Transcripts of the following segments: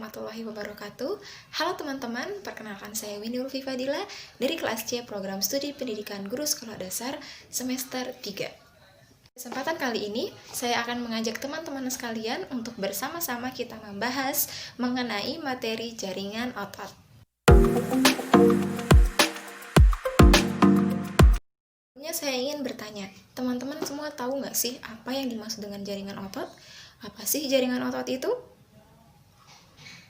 warahmatullahi wabarakatuh. Halo teman-teman, perkenalkan saya Winnie Ulfi Fadila dari kelas C Program Studi Pendidikan Guru Sekolah Dasar semester 3. Kesempatan kali ini, saya akan mengajak teman-teman sekalian untuk bersama-sama kita membahas mengenai materi jaringan otot. Saya ingin bertanya, teman-teman semua tahu nggak sih apa yang dimaksud dengan jaringan otot? Apa sih jaringan otot itu?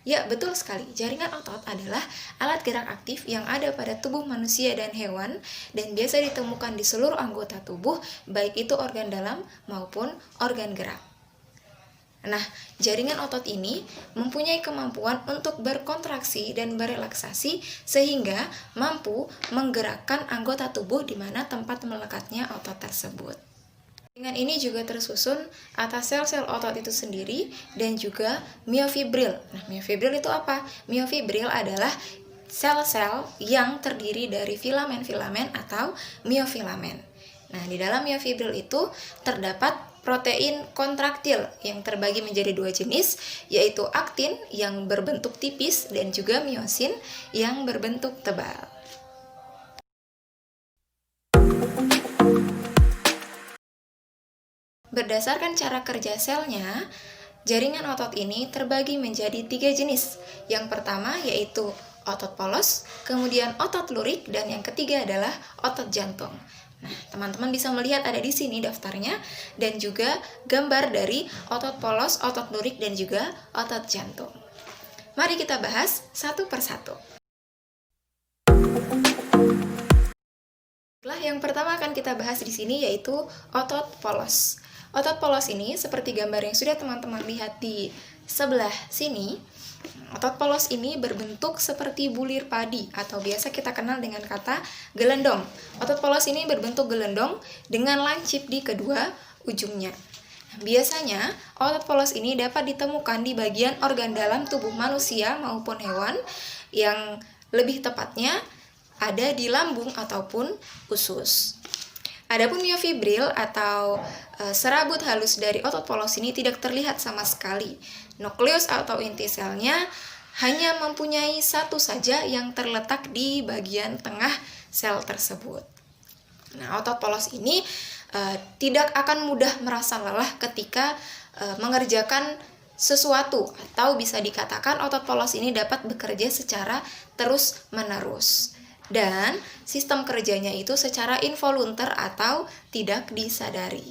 Ya, betul sekali. Jaringan otot adalah alat gerak aktif yang ada pada tubuh manusia dan hewan dan biasa ditemukan di seluruh anggota tubuh, baik itu organ dalam maupun organ gerak. Nah, jaringan otot ini mempunyai kemampuan untuk berkontraksi dan berelaksasi sehingga mampu menggerakkan anggota tubuh di mana tempat melekatnya otot tersebut. Jaringan ini juga tersusun atas sel-sel otot itu sendiri dan juga miofibril. Nah, miofibril itu apa? Miofibril adalah sel-sel yang terdiri dari filamen-filamen atau miofilamen. Nah, di dalam miofibril itu terdapat protein kontraktil yang terbagi menjadi dua jenis, yaitu aktin yang berbentuk tipis dan juga miosin yang berbentuk tebal. Berdasarkan cara kerja selnya, jaringan otot ini terbagi menjadi 3 jenis. Yang pertama yaitu otot polos, kemudian otot lurik, dan yang ketiga adalah otot jantung. Nah, teman-teman bisa melihat ada di sini daftarnya dan juga gambar dari otot polos, otot lurik, dan juga otot jantung. Mari kita bahas satu persatu. Yang pertama akan kita bahas di sini yaitu otot polos. Otot polos ini seperti gambar yang sudah teman-teman lihat di sebelah sini. Otot polos ini berbentuk seperti bulir padi atau biasa kita kenal dengan kata gelendong. Otot polos ini berbentuk gelendong dengan lancip di kedua ujungnya. Biasanya, otot polos ini dapat ditemukan di bagian organ dalam tubuh manusia maupun hewan, yang lebih tepatnya ada di lambung ataupun usus. Adapun miofibril atau serabut halus dari otot polos ini tidak terlihat sama sekali. Nukleus atau inti selnya hanya mempunyai satu saja yang terletak di bagian tengah sel tersebut. Nah, otot polos ini tidak akan mudah merasa lelah ketika mengerjakan sesuatu, atau bisa dikatakan otot polos ini dapat bekerja secara terus-menerus. Dan sistem kerjanya itu secara involunter atau tidak disadari.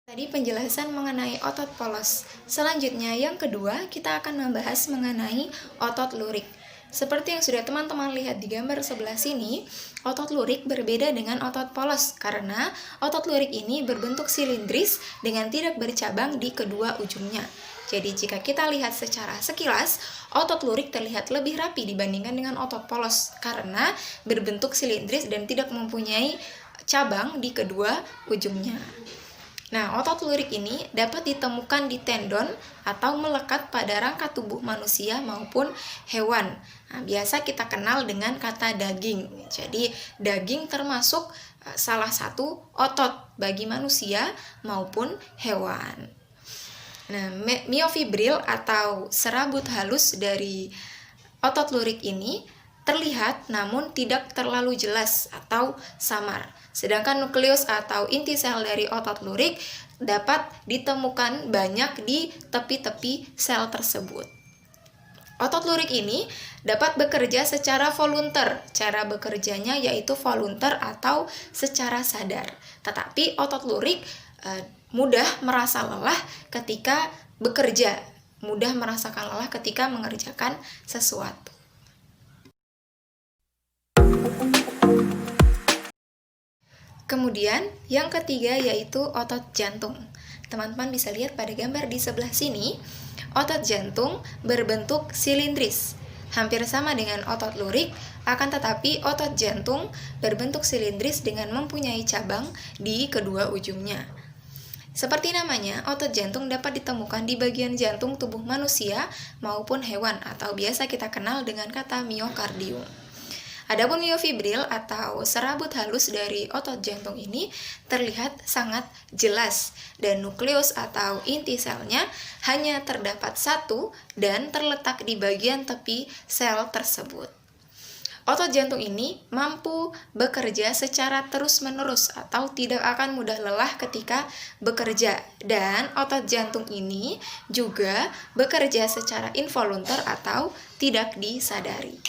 Tadi penjelasan mengenai otot polos. Selanjutnya yang kedua kita akan membahas mengenai otot lurik. Seperti yang sudah teman-teman lihat di gambar sebelah sini, otot lurik berbeda dengan otot polos karena otot lurik ini berbentuk silindris dengan tidak bercabang di kedua ujungnya. Jadi jika kita lihat secara sekilas, otot lurik terlihat lebih rapi dibandingkan dengan otot polos karena berbentuk silindris dan tidak mempunyai cabang di kedua ujungnya. Nah, otot lurik ini dapat ditemukan di tendon atau melekat pada rangka tubuh manusia maupun hewan. Nah, biasa kita kenal dengan kata daging. Jadi, daging termasuk salah satu otot bagi manusia maupun hewan. Nah, miofibril atau serabut halus dari otot lurik ini terlihat namun tidak terlalu jelas atau samar. Sedangkan nukleus atau inti sel dari otot lurik dapat ditemukan banyak di tepi-tepi sel tersebut. Otot lurik ini dapat bekerja secara volunter. Cara bekerjanya yaitu volunter atau secara sadar. Tetapi otot lurik mudah merasa lelah ketika bekerja, mudah merasakan lelah ketika mengerjakan sesuatu. Kemudian yang ketiga yaitu otot jantung. Teman-teman bisa lihat pada gambar di sebelah sini, otot jantung berbentuk silindris. Hampir sama dengan otot lurik, akan tetapi otot jantung berbentuk silindris dengan mempunyai cabang di kedua ujungnya. Seperti namanya, otot jantung dapat ditemukan di bagian jantung tubuh manusia maupun hewan atau biasa kita kenal dengan kata miokardium. Adapun miofibril atau serabut halus dari otot jantung ini terlihat sangat jelas dan nukleus atau inti selnya hanya terdapat satu dan terletak di bagian tepi sel tersebut. Otot jantung ini mampu bekerja secara terus-menerus atau tidak akan mudah lelah ketika bekerja, dan otot jantung ini juga bekerja secara involuntar atau tidak disadari.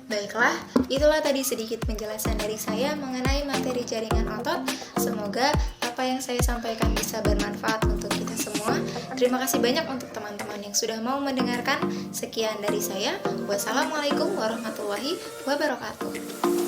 Baiklah, itulah tadi sedikit penjelasan dari saya mengenai materi jaringan otot. Semoga apa yang saya sampaikan bisa bermanfaat untuk kita semua. Terima kasih banyak untuk teman-teman yang sudah mau mendengarkan. Sekian dari saya. Wassalamualaikum warahmatullahi wabarakatuh.